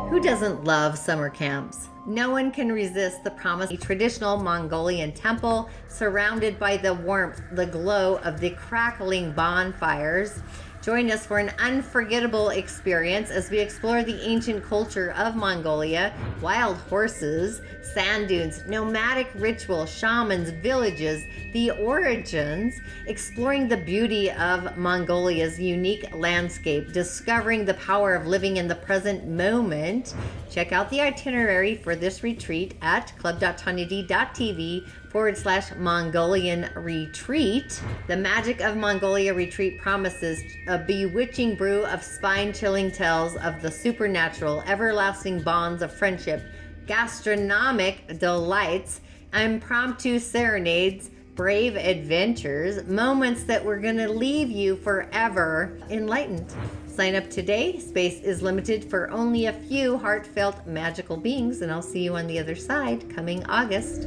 Who doesn't love summer camps? No one can resist the promise of a traditional Mongolian temple surrounded by the warmth, the glow of the crackling bonfires. Join us for an unforgettable experience as we explore the ancient culture of Mongolia, wild horses, sand dunes, nomadic ritual, shamans, villages, the origins, exploring the beauty of Mongolia's unique landscape, discovering the power of living in the present moment. Check out the itinerary for this retreat at club.tonyad.tv/Mongolian retreat. The Magic of Mongolia retreat promises a bewitching brew of spine-chilling tales of the supernatural, everlasting bonds of friendship, gastronomic delights, impromptu serenades, brave adventures, moments that we're going to leave you forever enlightened. Sign up today. Space is limited for only a few heartfelt magical beings, and I'll see you on the other side coming August.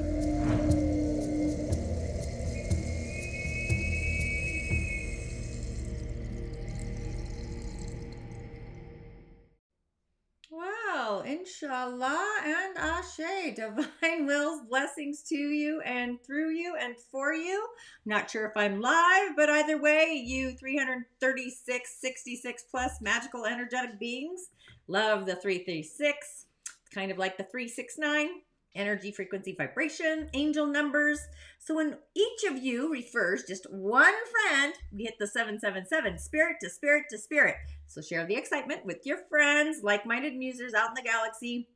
Wow, inshallah and Ashe, divine wills, blessings to you and through you and for you. I'm not sure if I'm live, but either way, you 336, 66 plus magical energetic beings, love the 336. It's kind of like the 369, energy, frequency, vibration, angel numbers. So when each of you refers just one friend, we hit the 777, spirit to spirit to spirit. So share the excitement with your friends, like-minded musers out in the galaxy.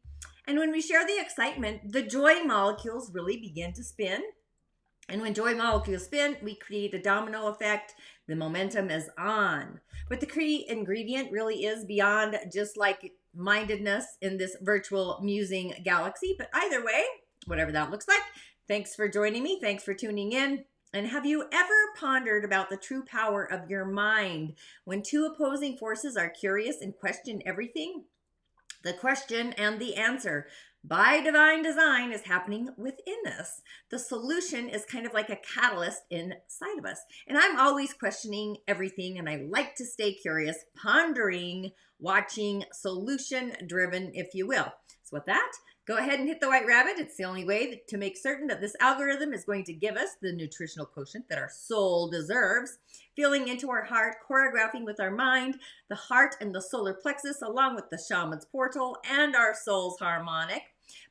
And when we share the excitement, the joy molecules really begin to spin. And when joy molecules spin, we create a domino effect. The momentum is on. But the key ingredient really is beyond just like-mindedness in this virtual musing galaxy. But either way, whatever that looks like, thanks for joining me. Thanks for tuning in. And have you ever pondered about the true power of your mind when two opposing forces are curious and question everything? The question and the answer by divine design is happening within us. The solution is kind of like a catalyst inside of us. And I'm always questioning everything, and I like to stay curious, pondering, watching, solution-driven, if you will. So with that, go ahead and hit the white rabbit. It's the only way to make certain that this algorithm is going to give us the nutritional quotient that our soul deserves. Feeling into our heart, choreographing with our mind, the heart and the solar plexus, along with the shaman's portal and our soul's harmonic.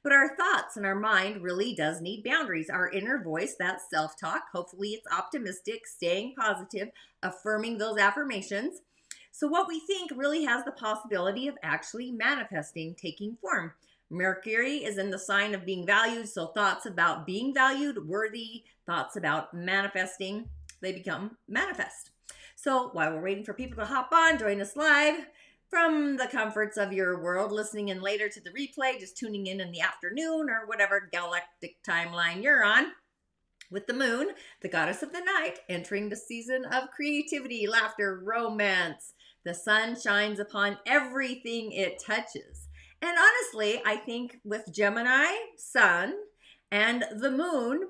But our thoughts and our mind really does need boundaries. Our inner voice, that self-talk, hopefully it's optimistic, staying positive, affirming those affirmations. So what we think really has the possibility of actually manifesting, taking form. Mercury is in the sign of being valued, so thoughts about being valued, worthy, thoughts about manifesting, they become manifest. So while we're waiting for people to hop on, join us live from the comforts of your world, listening in later to the replay, just tuning in the afternoon or whatever galactic timeline you're on. With the moon, the goddess of the night, entering the season of creativity, laughter, romance. The sun shines upon everything it touches. And honestly, I think with Gemini, sun, and the moon,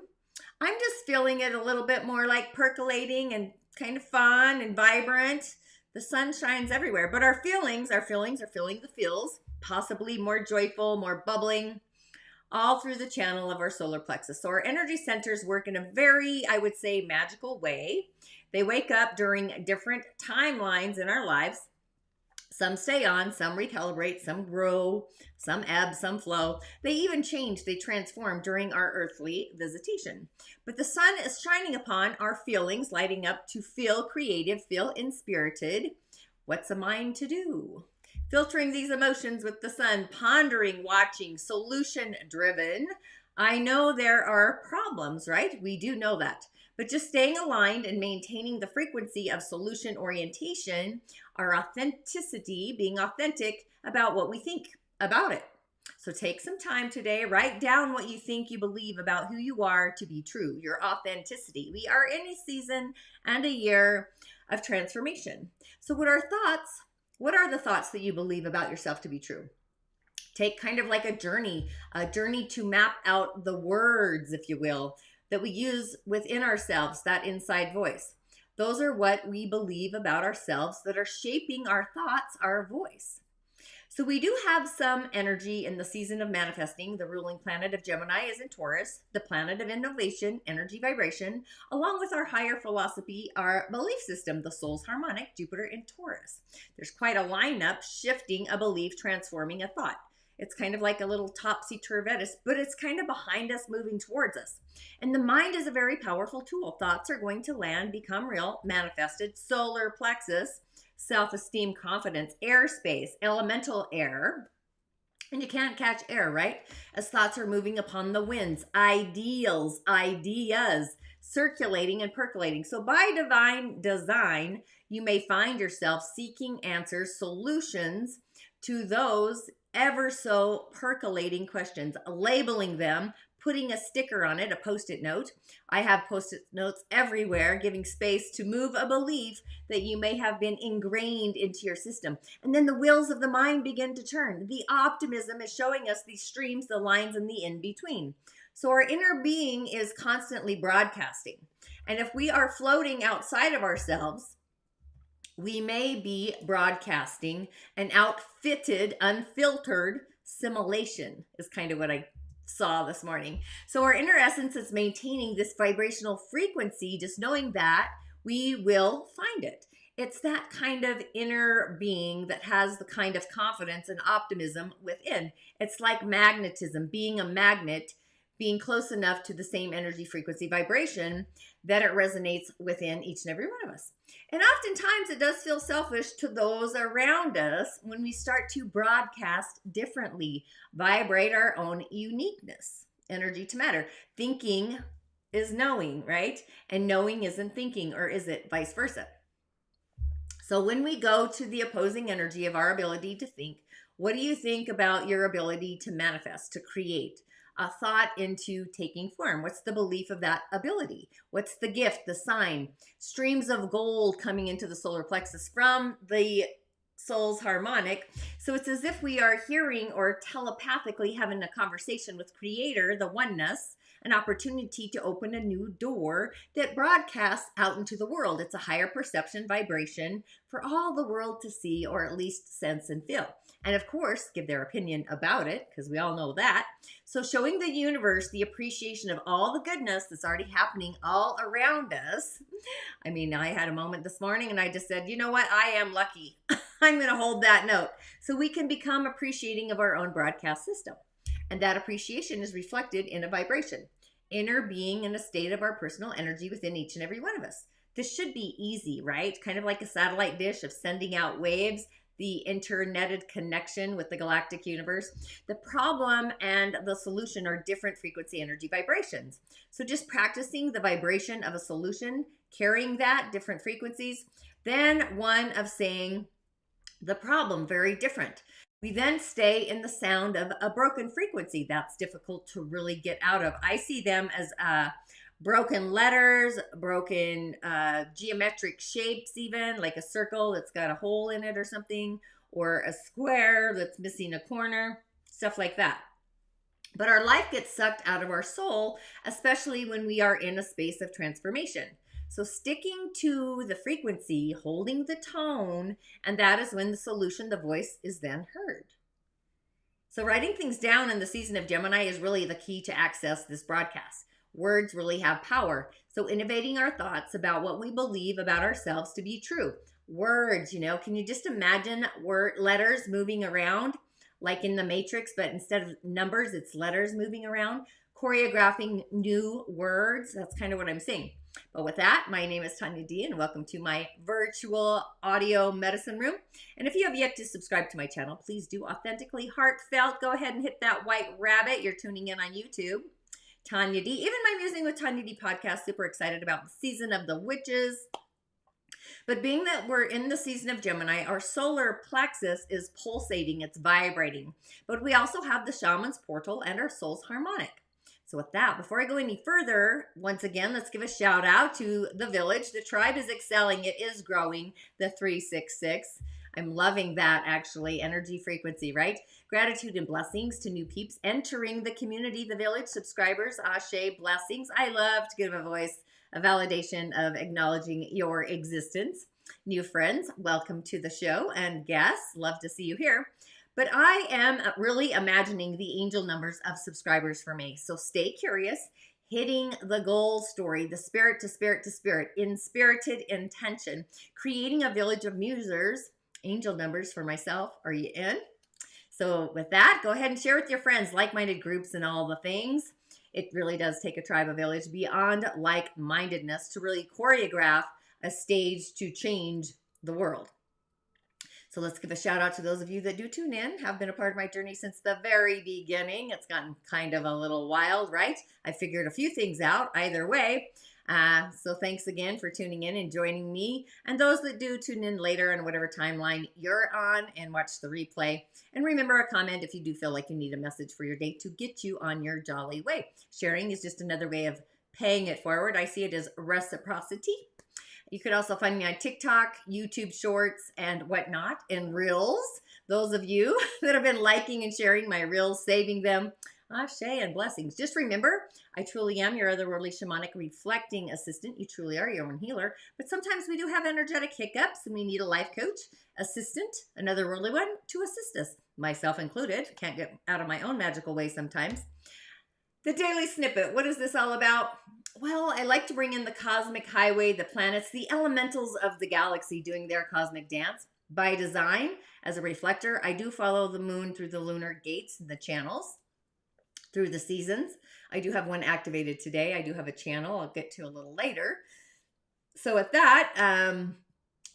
I'm just feeling it a little bit more like percolating and kind of fun and vibrant. The sun shines everywhere, but our feelings are feeling the feels, possibly more joyful, more bubbling, all through the channel of our solar plexus. So our energy centers work in a very, I would say, magical way. They wake up during different timelines in our lives. Some stay on, some recalibrate, some grow, some ebb, some flow. They even change, they transform during our earthly visitation. But the sun is shining upon our feelings, lighting up to feel creative, feel inspirited. What's a mind to do? Filtering these emotions with the sun, pondering, watching, solution-driven. I know there are problems, right? We do know that. But just staying aligned and maintaining the frequency of solution orientation, our authenticity, being authentic about what we think about it. So take some time today, write down what you think you believe about who you are to be true, your authenticity. We are in a season and a year of transformation. So what are the thoughts that you believe about yourself to be true? Take kind of like a journey to map out the words, if you will, that we use within ourselves, that inside voice. Those are what we believe about ourselves that are shaping our thoughts, our voice. So we do have some energy in the season of manifesting. The ruling planet of Gemini is in Taurus, the planet of innovation, energy vibration, along with our higher philosophy, our belief system, the soul's harmonic, Jupiter in Taurus. There's quite a lineup shifting a belief, transforming a thought. It's kind of like a little topsy-turvy, but it's kind of behind us, moving towards us. And the mind is a very powerful tool. Thoughts are going to land, become real, manifested. Solar plexus, self-esteem, confidence, airspace, elemental air. And you can't catch air, right? As thoughts are moving upon the winds, ideals, ideas, circulating and percolating. So by divine design, you may find yourself seeking answers, solutions to those ever so percolating questions, labeling them, putting a sticker on it, a post-it note. I have post-it notes everywhere, giving space to move a belief that you may have been ingrained into your system. And then the wheels of the mind begin to turn. The optimism is showing us these streams, the lines, and the in-between. So our inner being is constantly broadcasting. And if we are floating outside of ourselves, we may be broadcasting an outfitted, unfiltered simulation, is kind of what I saw this morning. So our inner essence is maintaining this vibrational frequency, just knowing that we will find it. It's that kind of inner being that has the kind of confidence and optimism within. It's like magnetism, being a magnet, being close enough to the same energy, frequency, vibration that it resonates within each and every one of us. And oftentimes it does feel selfish to those around us when we start to broadcast differently, vibrate our own uniqueness, energy to matter. Thinking is knowing, right? And knowing isn't thinking, or is it vice versa? So when we go to the opposing energy of our ability to think, what do you think about your ability to manifest, to create a thought into taking form? What's the belief of that ability? What's the gift, the sign? Streams of gold coming into the solar plexus from the soul's harmonic. So it's as if we are hearing or telepathically having a conversation with Creator, the oneness, an opportunity to open a new door that broadcasts out into the world. It's a higher perception vibration for all the world to see, or at least sense and feel. And of course, give their opinion about it, because we all know that. So showing the universe the appreciation of all the goodness that's already happening all around us. I mean, I had a moment this morning and I just said, you know what? I am lucky. I'm going to hold that note. So we can become appreciating of our own broadcast system. And that appreciation is reflected in a vibration, inner being in a state of our personal energy within each and every one of us. This should be easy, right? Kind of like a satellite dish of sending out waves, the interneted connection with the galactic universe. The problem and the solution are different frequency, energy, vibrations. So just practicing the vibration of a solution, carrying that, different frequencies, then one of saying the problem, very different. We then stay in the sound of a broken frequency. That's difficult to really get out of. I see them as broken letters, broken geometric shapes, even like a circle that's got a hole in it or something, or a square that's missing a corner, stuff like that. But our life gets sucked out of our soul, especially when we are in a space of transformation. So sticking to the frequency, holding the tone, and that is when the solution, the voice, is then heard. So writing things down in the season of Gemini is really the key to access this broadcast. Words really have power. So innovating our thoughts about what we believe about ourselves to be true. Words, can you just imagine letters moving around like in the Matrix, but instead of numbers, it's letters moving around, choreographing new words. That's kind of what I'm saying. But with that, my name is Tonya D, and welcome to my virtual audio medicine room. And if you have yet to subscribe to my channel, please do. Authentically heartfelt. Go ahead and hit that white rabbit. You're tuning in on YouTube. Tonya D. Even my Musing with Tonya D podcast, super excited about the season of the witches. But being that we're in the season of Gemini, our solar plexus is pulsating, it's vibrating. But we also have the Shaman's portal and our soul's harmonic. So with that, before I go any further, once again, let's give a shout out to the village. The tribe is excelling. It is growing, the 366. I'm loving that, actually. Energy frequency, right? Gratitude and blessings to new peeps entering the community, the village, subscribers, Ashe, blessings. I love to give a voice, a validation of acknowledging your existence. New friends, welcome to the show. And guests, love to see you here. But I am really imagining the angel numbers of subscribers for me. So stay curious, hitting the goal story, the spirit to spirit to spirit, in spirited intention, creating a village of musers, angel numbers for myself. Are you in? So with that, go ahead and share with your friends, like-minded groups and all the things. It really does take a tribe, a village beyond like-mindedness to really choreograph a stage to change the world. So let's give a shout out to those of you that do tune in, have been a part of my journey since the very beginning. It's gotten kind of a little wild, right? I figured a few things out either way. So thanks again for tuning in and joining me. And those that do tune in later on whatever timeline you're on and watch the replay. And remember a comment if you do feel like you need a message for your day to get you on your jolly way. Sharing is just another way of paying it forward. I see it as reciprocity. You could also find me on TikTok, YouTube Shorts, and whatnot, and Reels. Those of you that have been liking and sharing my Reels, saving them, Ashe and blessings. Just remember, I truly am your otherworldly shamanic reflecting assistant. You truly are your own healer. But sometimes we do have energetic hiccups, and we need a life coach, assistant, another worldly one, to assist us, myself included. Can't get out of my own magical way sometimes. The daily snippet. What is this all about? Well, I like to bring in the cosmic highway, the planets, the elementals of the galaxy doing their cosmic dance. By design, as a reflector, I do follow the moon through the lunar gates and the channels, through the seasons. I do have one activated today. I do have a channel I'll get to a little later. So with that,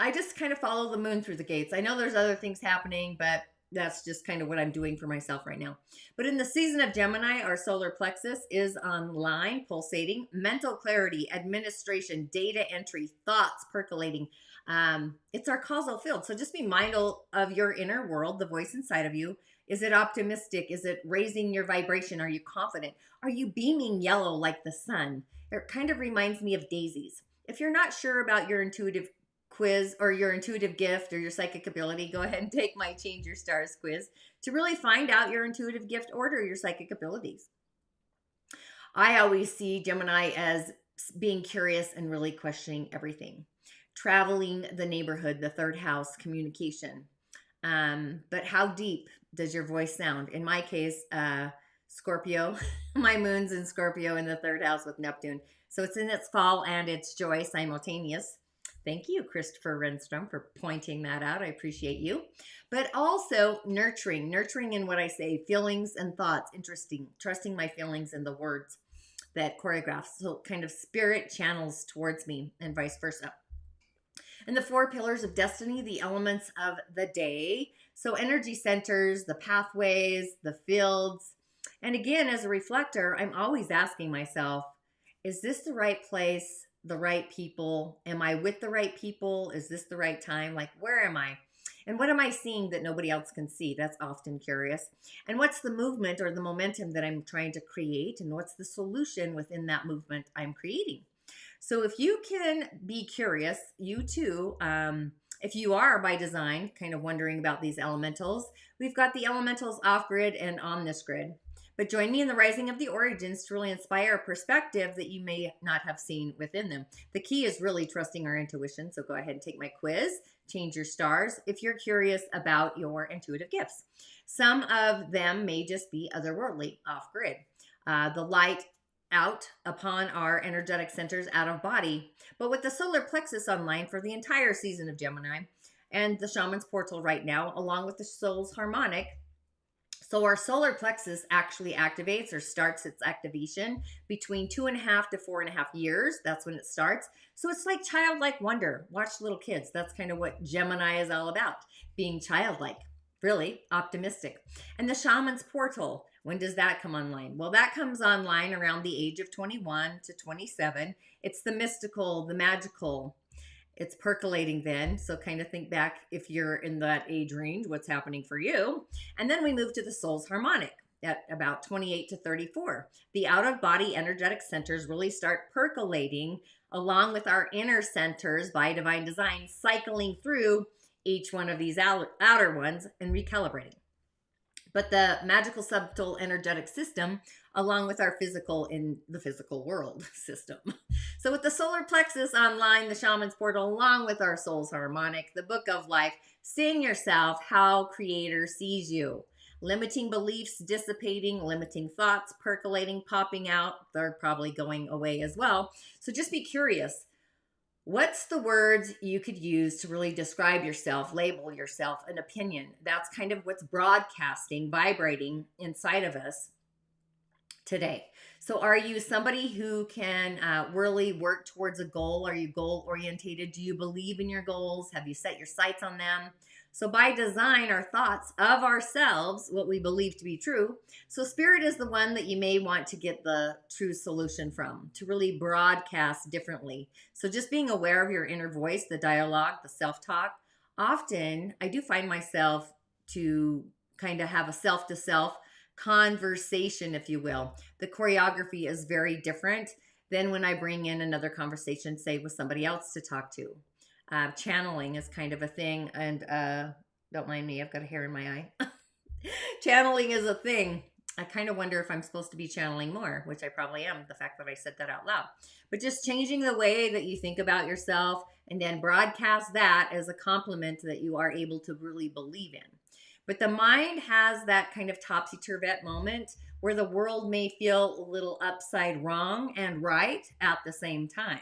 I just kind of follow the moon through the gates. I know there's other things happening, but that's just kind of what I'm doing for myself right now. But in the season of Gemini, our solar plexus is online, pulsating, mental clarity, administration, data entry, thoughts percolating. It's our causal field. So just be mindful of your inner world, the voice inside of you. Is it optimistic? Is it raising your vibration? Are you confident? Are you beaming yellow like the sun? It kind of reminds me of daisies. If you're not sure about your intuitive quiz or your intuitive gift or your psychic ability, go ahead and take my Change Your Stars quiz to really find out your intuitive gift or your psychic abilities. I always see Gemini as being curious and really questioning everything. Traveling the neighborhood, the third house, communication. But how deep does your voice sound? In my case, Scorpio, my moon's in Scorpio in the third house with Neptune. So it's in its fall and its joy simultaneous. Thank you, Christopher Renstrom, for pointing that out. I appreciate you. But also nurturing in what I say, feelings and thoughts, trusting my feelings and the words that choreographs. So kind of spirit channels towards me and vice versa. And the 4 pillars of destiny, the elements of the day. So energy centers, the pathways, the fields. And again, as a reflector, I'm always asking myself, is this the right place? The right people? Am I with the right people? Is this the right time? Like, where am I? And what am I seeing that nobody else can see? That's often curious. And what's the movement or the momentum that I'm trying to create? And what's the solution within that movement I'm creating? So if you can be curious, you too, if you are by design kind of wondering about these elementals, we've got the elementals off grid and on this grid. But join me in the rising of the origins to really inspire a perspective that you may not have seen within them. The key is really trusting our intuition. So go ahead and take my quiz, Change Your Stars, if you're curious about your intuitive gifts. Some of them may just be otherworldly, off grid. The light out upon our energetic centers out of body. But with the solar plexus online for the entire season of Gemini and the Shaman's portal right now, along with the soul's harmonic, so our solar plexus actually activates or starts its activation between 2.5 to 4.5 years. That's when it starts. So it's like childlike wonder. Watch little kids. That's kind of what Gemini is all about. Being childlike, really optimistic. And the Shaman's portal, when does that come online? Well, that comes online around the age of 21 to 27. It's the mystical, the magical. It's percolating then. So kind of think back if you're in that age range, what's happening for you. And then we move to the soul's harmonic at about 28 to 34. The out of body energetic centers really start percolating along with our inner centers by divine design, cycling through each one of these outer ones and recalibrating. But the magical subtle energetic system, along with our physical in the physical world system. So with the solar plexus online, the shaman's portal, along with our soul's harmonic, the book of life, seeing yourself how creator sees you. Limiting beliefs dissipating, limiting thoughts percolating, popping out. They're probably going away as well. So just be curious. What's the words you could use to really describe yourself, label yourself, an opinion? That's kind of what's broadcasting, vibrating inside of us today. So are you somebody who can really work towards a goal? Are you goal orientated? Do you believe in your goals? Have you set your sights on them? So by design, our thoughts of ourselves, what we believe to be true. So spirit is the one that you may want to get the true solution from, to really broadcast differently. So just being aware of your inner voice, the dialogue, the self-talk. Often I do find myself to kind of have a self-to-self conversation, if you will. The choreography is very different than when I bring in another conversation, say with somebody else to talk to. Channeling is kind of a thing, and don't mind me, I've got a hair in my eye. Channeling is a thing. I kind of wonder if I'm supposed to be channeling more, which I probably am, the fact that I said that out loud. But just changing the way that you think about yourself and then broadcast that as a compliment that you are able to really believe in. But the mind has that kind of topsy-turvy moment where the world may feel a little upside wrong and right at the same time.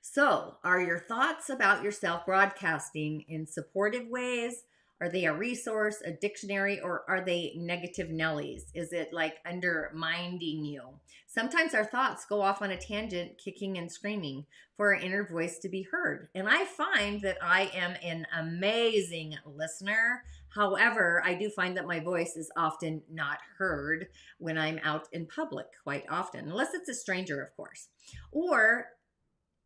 So, are your thoughts about yourself broadcasting in supportive ways? Are they a resource, a dictionary, or are they negative Nellies? Is it like undermining you? Sometimes our thoughts go off on a tangent, kicking and screaming for our inner voice to be heard. And I find that I am an amazing listener. However, I do find that my voice is often not heard when I'm out in public quite often, unless it's a stranger, of course. Or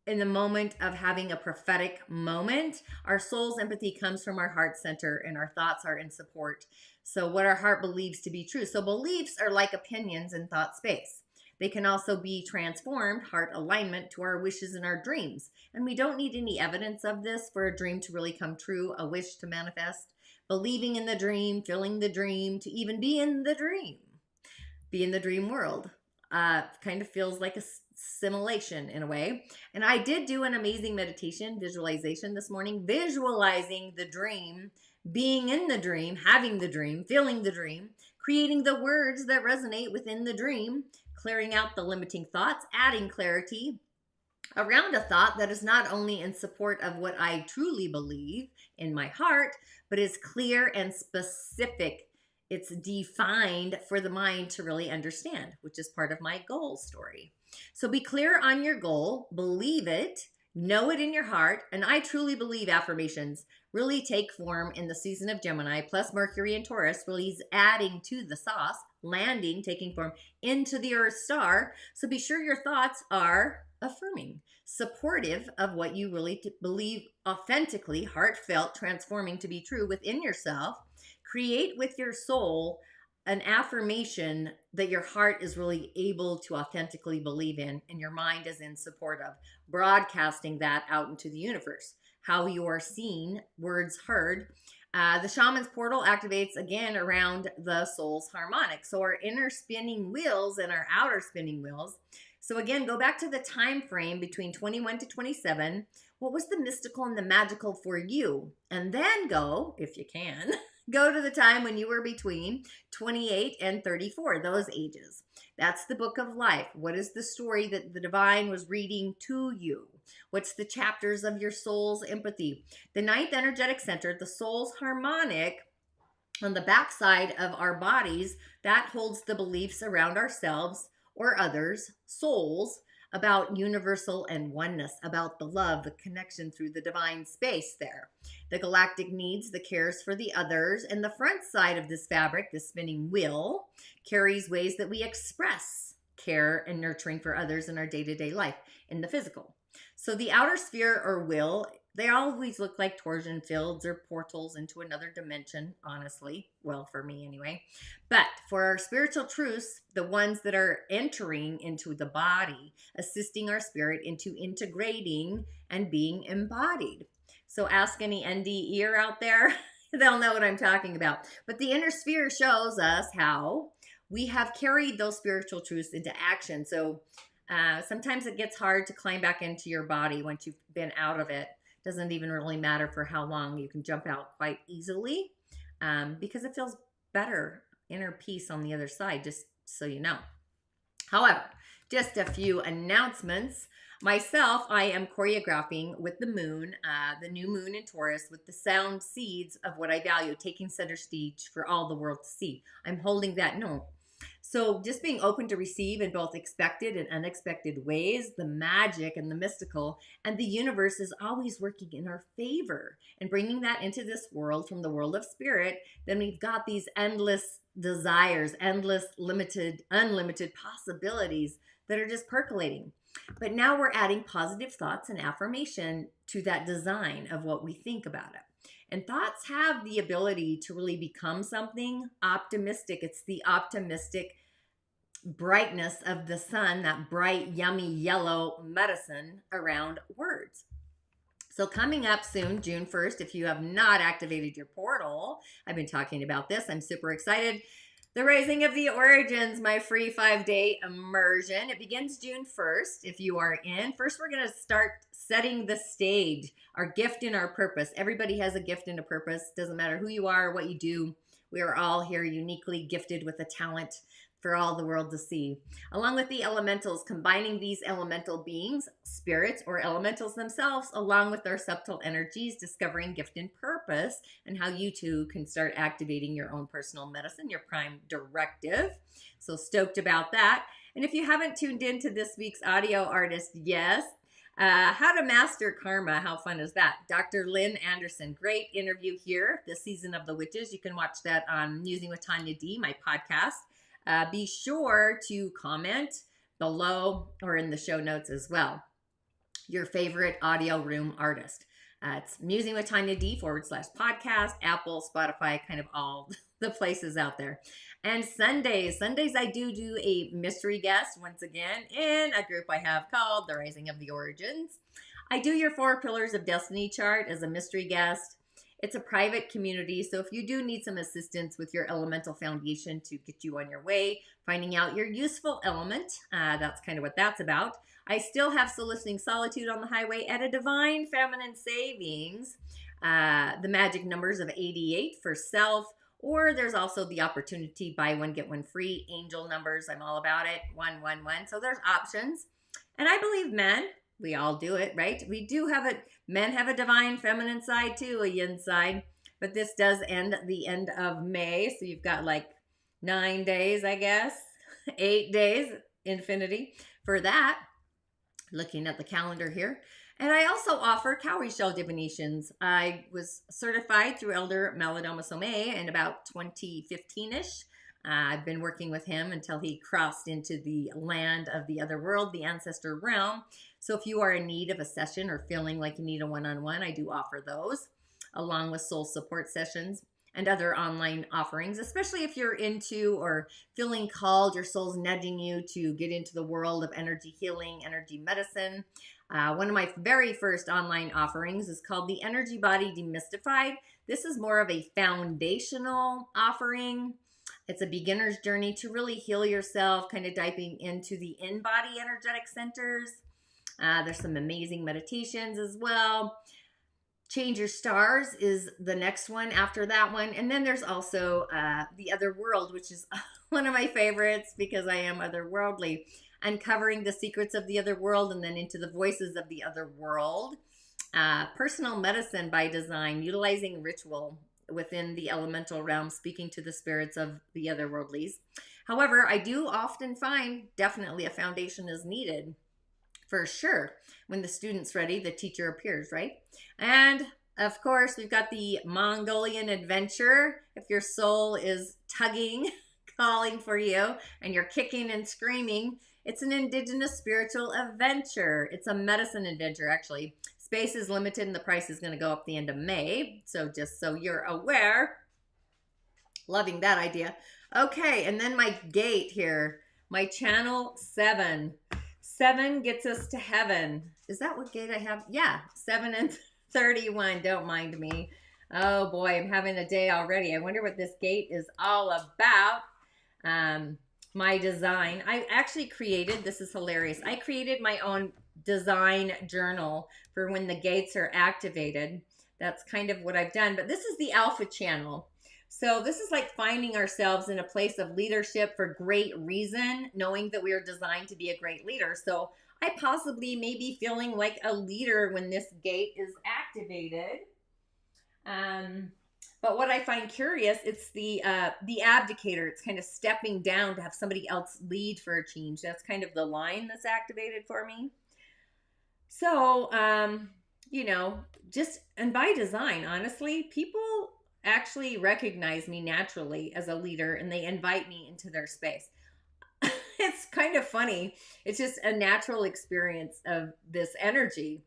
in the moment of having a prophetic moment, our soul's empathy comes from our heart center and our thoughts are in support. So what our heart believes to be true. So beliefs are like opinions in thought space. They can also be transformed, heart alignment, to our wishes and our dreams. And we don't need any evidence of this for a dream to really come true, a wish to manifest. Believing in the dream, feeling the dream, to even be in the dream. Be in the dream world. Kind of feels like a simulation in a way. And I did do an amazing meditation, visualization this morning, visualizing the dream, being in the dream, having the dream, feeling the dream, creating the words that resonate within the dream, clearing out the limiting thoughts, adding clarity around a thought that is not only in support of what I truly believe in my heart, but is clear and specific. It's defined for the mind to really understand, which is part of my goal story. So be clear on your goal, believe it, know it in your heart, and I truly believe affirmations really take form in the season of Gemini, plus Mercury and Taurus really is adding to the sauce, landing, taking form into the Earth star. So be sure your thoughts are affirming, supportive of what you really believe authentically, heartfelt, transforming to be true within yourself. Create with your soul an affirmation that your heart is really able to authentically believe in and your mind is in support of, broadcasting that out into the universe. How you are seen, words heard. The shaman's portal activates again around the soul's harmonic. So our inner spinning wheels and our outer spinning wheels. So again, go back to the time frame between 21 to 27. What was the mystical and the magical for you? And then go, if you can, go to the time when you were between 28 and 34, those ages. That's the book of life. What is the story that the divine was reading to you? What's the chapters of your soul's empathy? The ninth energetic center, the soul's harmonic, on the backside of our bodies, that holds the beliefs around ourselves or others, souls, about universal and oneness, about the love, the connection through the divine space there. The galactic needs, the cares for the others, and the front side of this fabric, this spinning wheel, carries ways that we express care and nurturing for others in our day-to-day life in the physical. So the outer sphere or wheel, they always look like torsion fields or portals into another dimension, honestly. Well, for me anyway. But for our spiritual truths, the ones that are entering into the body, assisting our spirit into integrating and being embodied. So ask any ND ear out there. They'll know what I'm talking about. But the inner sphere shows us how we have carried those spiritual truths into action. So Sometimes it gets hard to climb back into your body once you've been out of it. Doesn't even really matter for how long. You can jump out quite easily because it feels better, inner peace on the other side, just so you know. However, just a few announcements. Myself, I am choreographing with the moon, the new moon in Taurus, with the sound seeds of what I value, taking center stage for all the world to see. I'm holding that note. So just being open to receive in both expected and unexpected ways, the magic and the mystical, and the universe is always working in our favor. And bringing that into this world from the world of spirit, then we've got these endless desires, endless, unlimited possibilities that are just percolating. But now we're adding positive thoughts and affirmation to that design of what we think about it. And thoughts have the ability to really become something optimistic. It's the optimistic brightness of the sun, that bright, yummy yellow medicine around words. So coming up soon, June 1st, if you have not activated your portal, I've been talking about this. I'm super excited. The Rising of the Origins, my free 5-day immersion. It begins June 1st. If you are in, first we're going to start setting the stage, our gift and our purpose. Everybody has a gift and a purpose. Doesn't matter who you are or what you do. We are all here uniquely gifted with a talent for all the world to see. Along with the elementals, combining these elemental beings, spirits, or elementals themselves, along with their subtle energies, discovering gift and purpose, and how you too can start activating your own personal medicine, your prime directive. So stoked about that. And if you haven't tuned into this week's audio artist, yes, How to Master Karma. How fun is that? Dr. Lynn Anderson. Great interview here, the Season of the Witches. You can watch that on Musing with Tonya D, my podcast. Be sure to comment below or in the show notes as well. Your favorite audio room artist. It's Musing with Tonya D /podcast, Apple, Spotify, kind of all the places out there. And Sundays I do a mystery guest once again in a group I have called The Rising of the Origins. I do your 4 Pillars of Destiny chart as a mystery guest. It's a private community, so if you do need some assistance with your elemental foundation to get you on your way, finding out your useful element, that's kind of what that's about. I still have Soliciting Solitude on the Highway at a Divine Feminine Savings, the magic numbers of 88 for self, or there's also the opportunity buy one, get one free, angel numbers. I'm all about it, 111. So there's options. And I believe men, we all do it, right? We do have it. Men have a divine feminine side too, a yin side. But this does end at the end of May. So you've got like 9 days, I guess. 8 days, infinity for that. Looking at the calendar here. And I also offer cowrie shell divinations. I was certified through Elder Malidoma Somé in about 2015-ish. I've been working with him until he crossed into the land of the other world, the ancestor realm. So if you are in need of a session or feeling like you need a one-on-one, I do offer those, along with soul support sessions and other online offerings, especially if you're into or feeling called, your soul's nudging you to get into the world of energy healing, energy medicine. One of my very first online offerings is called the Energy Body Demystified. This is more of a foundational offering. It's a beginner's journey to really heal yourself, kind of diving into the in-body energetic centers. There's some amazing meditations as well. Change Your Stars is the next one after that one. And then there's also The Other World, which is one of my favorites because I am otherworldly. Uncovering the secrets of the other world and then into the voices of the other world. Personal medicine by design, utilizing ritual within the elemental realm, speaking to the spirits of the otherworldlies. However, I do often find definitely a foundation is needed. For sure. When the student's ready, the teacher appears, right? And of course, we've got the Mongolian adventure. If your soul is tugging, calling for you, and you're kicking and screaming, it's an indigenous spiritual adventure. It's a medicine adventure, actually. Space is limited and the price is going to go up the end of May. So just so you're aware. Loving that idea. Okay, and then my gate here. My channel 7. 7 gets us to heaven. Is that what gate I have? Yeah, 7 and 31. Don't mind me. Oh boy, I'm having a day already. I wonder what this gate is all about. my design. I actually created, this is hilarious, I created my own design journal for when the gates are activated. That's kind of what I've done. But this is the alpha channel. So this is like finding ourselves in a place of leadership for great reason, knowing that we are designed to be a great leader. So I possibly may be feeling like a leader when this gate is activated. But what I find curious, it's the abdicator. It's kind of stepping down to have somebody else lead for a change. That's kind of the line that's activated for me. So, you know, just, and by design, honestly, people actually recognize me naturally as a leader and they invite me into their space. It's kind of funny. It's just a natural experience of this energy.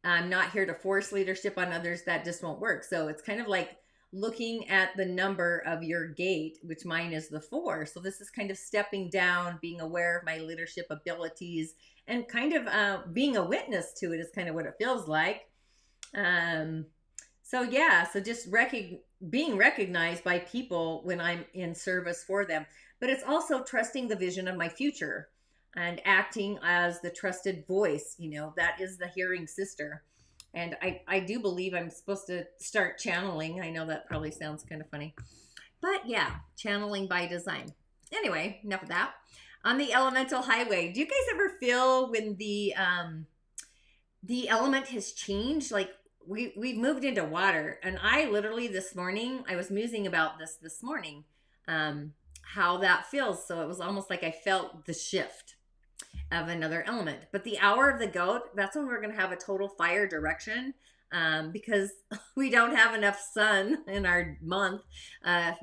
I'm not here to force leadership on others. That just won't work. So it's kind of like looking at the number of your gate, which mine is the 4. So this is kind of stepping down, being aware of my leadership abilities, and kind of being a witness to it is kind of what it feels like. So yeah, so just being recognized by people when I'm in service for them. But it's also trusting the vision of my future and acting as the trusted voice. You know, that is the hearing sister. And I do believe I'm supposed to start channeling. I know that probably sounds kind of funny. But yeah, channeling by design. Anyway, enough of that. On the elemental highway, do you guys ever feel when the element has changed? Like we've moved into water. And I literally this morning, I was musing about this morning, how that feels. So it was almost like I felt the shift of another element. But the hour of the goat, that's when we're going to have a total fire direction, because we don't have enough sun in our month.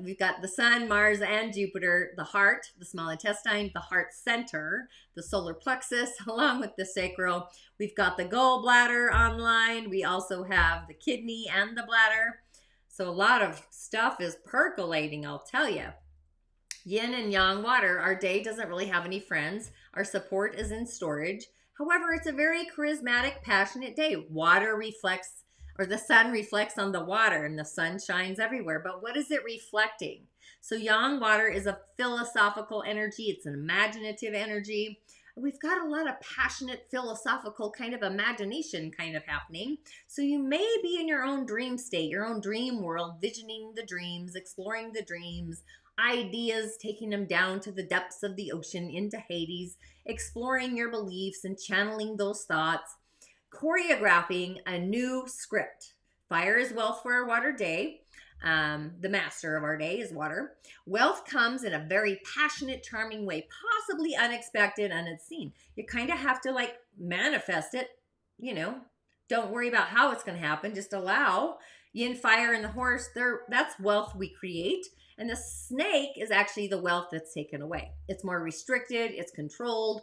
We've got the sun, Mars, and Jupiter, the heart, the small intestine, the heart center, the solar plexus, along with the sacral. We've got the gallbladder online. We also have the kidney and the bladder. So a lot of stuff is percolating, I'll tell you. Yin and yang water, our day doesn't really have any friends. Our support is in storage. However, it's a very charismatic, passionate day. Water reflects, or the sun reflects on the water, and the sun shines everywhere. But what is it reflecting? So yang water is a philosophical energy. It's an imaginative energy. We've got a lot of passionate, philosophical kind of imagination kind of happening. So you may be in your own dream state, your own dream world, visioning the dreams, exploring the dreams, ideas, taking them down to the depths of the ocean into Hades, exploring your beliefs and channeling those thoughts, choreographing a new script. Fire is wealth for our water day. The master of our day is water. Wealth comes in a very passionate, charming way, possibly unexpected and unseen. You kind of have to like manifest it, you know. Don't worry about how it's going to happen. Just allow. Yin, fire, and the horse, that's wealth we create. And the snake is actually the wealth that's taken away. It's more restricted, it's controlled.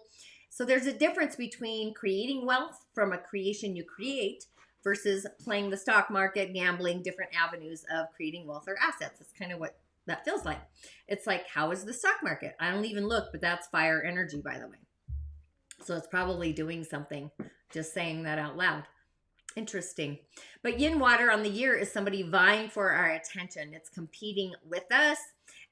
So there's a difference between creating wealth from a creation you create versus playing the stock market, gambling, different avenues of creating wealth or assets. It's kind of what that feels like. It's like, how is the stock market? I don't even look, but that's fire energy, by the way. So it's probably doing something, just saying that out loud. Interesting. But yin water on the year is somebody vying for our attention. It's competing with us.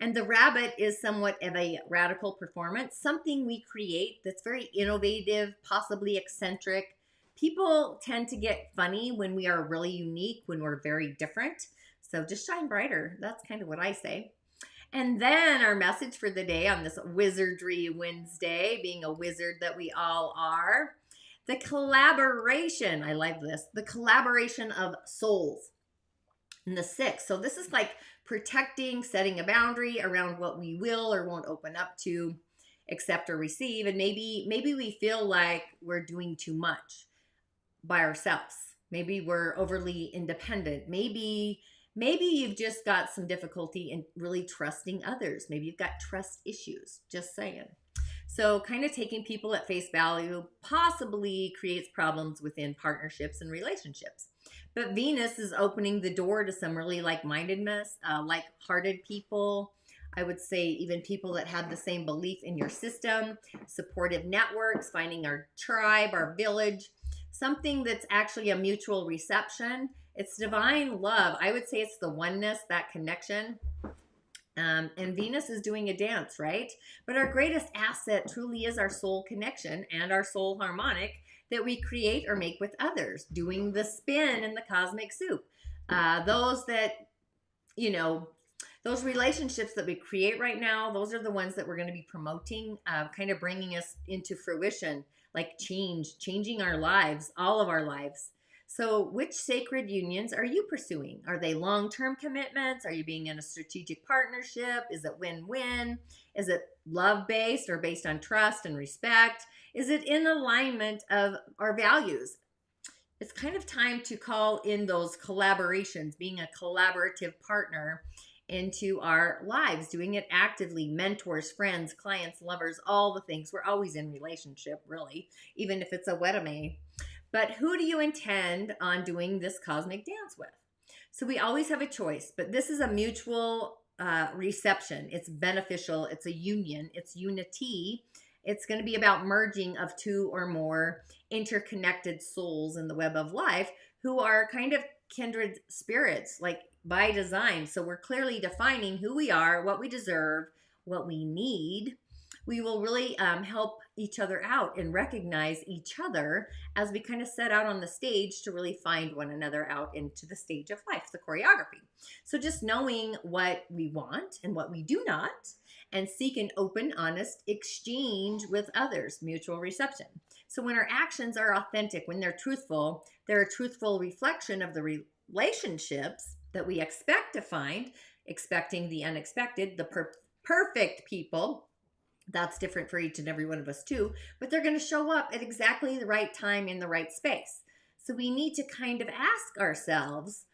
And the rabbit is somewhat of a radical performance, something we create that's very innovative, possibly eccentric. People tend to get funny when we are really unique, when we're very different. So just shine brighter. That's kind of what I say. And then our message for the day on this Wizardry Wednesday, being a wizard that we all are, the collaboration, I like this, the collaboration of souls in the 6. So this is like protecting, setting a boundary around what we will or won't open up to, accept or receive. And maybe we feel like we're doing too much by ourselves. Maybe we're overly independent. Maybe you've just got some difficulty in really trusting others. Maybe you've got trust issues, just saying. So kind of taking people at face value possibly creates problems within partnerships and relationships. But Venus is opening the door to some really like-mindedness, like-hearted people. I would say even people that have the same belief in your system, supportive networks, finding our tribe, our village, something that's actually a mutual reception. It's divine love. I would say it's the oneness, that connection. And Venus is doing a dance, right? But our greatest asset truly is our soul connection and our soul harmonic that we create or make with others, doing the spin in the cosmic soup. Those that, you know, those relationships that we create right now, those are the ones that we're going to be promoting, kind of bringing us into fruition, like changing our lives, all of our lives. So, which sacred unions are you pursuing? Are they long term commitments? Are you being in a strategic partnership? Is it win win? Is it love based or based on trust and respect? Is it in alignment of our values? It's kind of time to call in those collaborations, being a collaborative partner into our lives, doing it actively, mentors, friends, clients, lovers, all the things. We're always in relationship, really, even if it's a wedame. But who do you intend on doing this cosmic dance with? So we always have a choice, but this is a mutual reception. It's beneficial. It's a union. It's unity. It's going to be about merging of two or more interconnected souls in the web of life who are kind of kindred spirits, like by design. So we're clearly defining who we are, what we deserve, what we need. We will really help each other out and recognize each other as we kind of set out on the stage to really find one another out into the stage of life, the choreography. So just knowing what we want and what we do not, and seek an open, honest exchange with others, mutual reception. So when our actions are authentic, when they're a truthful reflection of the relationships that we expect to find, expecting the unexpected, the perfect people. That's different for each and every one of us too, but they're going to show up at exactly the right time in the right space. So we need to kind of ask ourselves,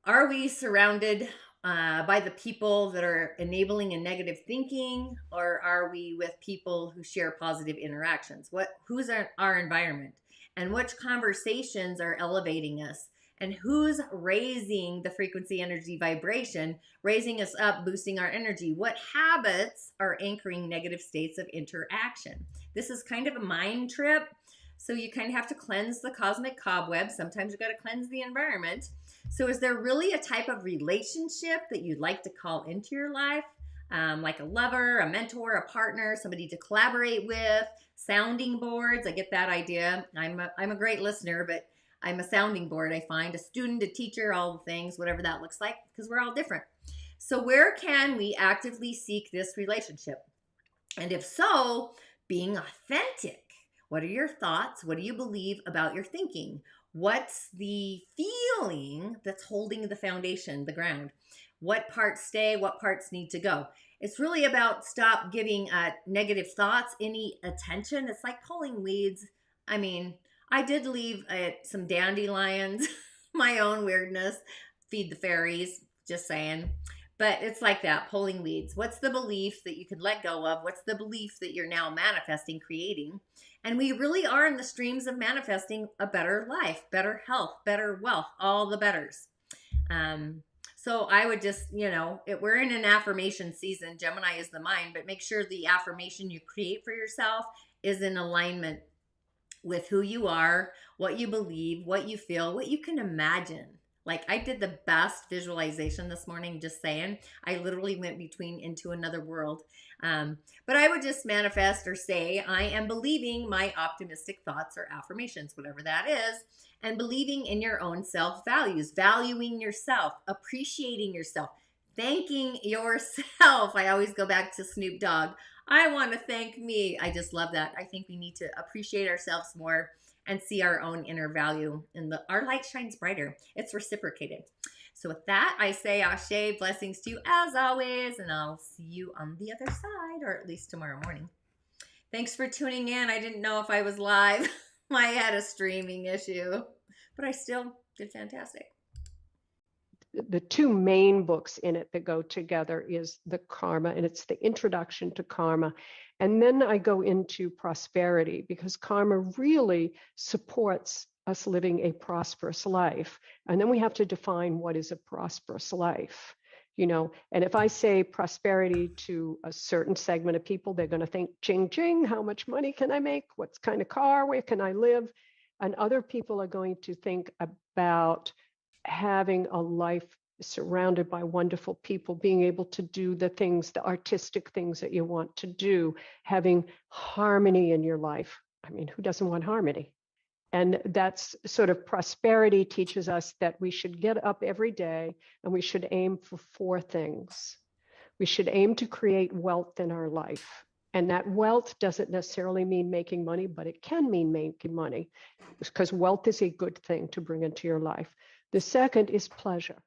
are we surrounded by the people that are enabling a negative thinking, or are we with people who share positive interactions? Who's our environment, and which conversations are elevating us, and who's raising the frequency, energy, vibration, raising us up, boosting our energy? What habits are anchoring negative states of interaction? This is kind of a mind trip. So you kind of have to cleanse the cosmic cobweb. Sometimes you've got to cleanse the environment. So is there really a type of relationship that you'd like to call into your life? Like a lover, a mentor, a partner, somebody to collaborate with, sounding boards. I get that idea. I'm a great listener, but I'm a sounding board, I find. A student, a teacher, all the things, whatever that looks like, because we're all different. So where can we actively seek this relationship? And if so, being authentic. What are your thoughts? What do you believe about your thinking? What's the feeling that's holding the foundation, the ground? What parts stay? What parts need to go? It's really about stop giving negative thoughts any attention. It's like pulling weeds. I mean, I did leave some dandelions, my own weirdness, feed the fairies, just saying. But it's like that, pulling weeds. What's the belief that you could let go of? What's the belief that you're now manifesting, creating? And we really are in the streams of manifesting a better life, better health, better wealth, all the betters. So I would just, we're in an affirmation season. Gemini is the mind, but make sure the affirmation you create for yourself is in alignment with who you are, what you believe, what you feel, what you can imagine. Like I did the best visualization this morning, just saying. I literally went into another world. But I would just manifest or say, I am believing my optimistic thoughts or affirmations, whatever that is, and believing in your own self-values, valuing yourself, appreciating yourself, thanking yourself. I always go back to Snoop Dogg. I want to thank me. I just love that. I think we need to appreciate ourselves more and see our own inner value, and our light shines brighter. It's reciprocated. So with that, I say Ashe, blessings to you as always, and I'll see you on the other side, or at least tomorrow morning. Thanks for tuning in. I didn't know if I was live. I had a streaming issue, but I still did fantastic. The two main books in it that go together is the Karma, and it's the introduction to Karma. And then I go into prosperity, because Karma really supports us living a prosperous life. And then we have to define what is a prosperous life, and if I say prosperity to a certain segment of people, they're going to think, ching, ching, how much money can I make? What kind of car? Where can I live? And other people are going to think about having a life surrounded by wonderful people, being able to do the things, the artistic things that you want to do, having harmony in your life. I mean, who doesn't want harmony? And that's sort of prosperity teaches us that we should get up every day and we should aim for 4 things. We should aim to create wealth in our life. And that wealth doesn't necessarily mean making money, but it can mean making money, because wealth is a good thing to bring into your life. The second is pleasure.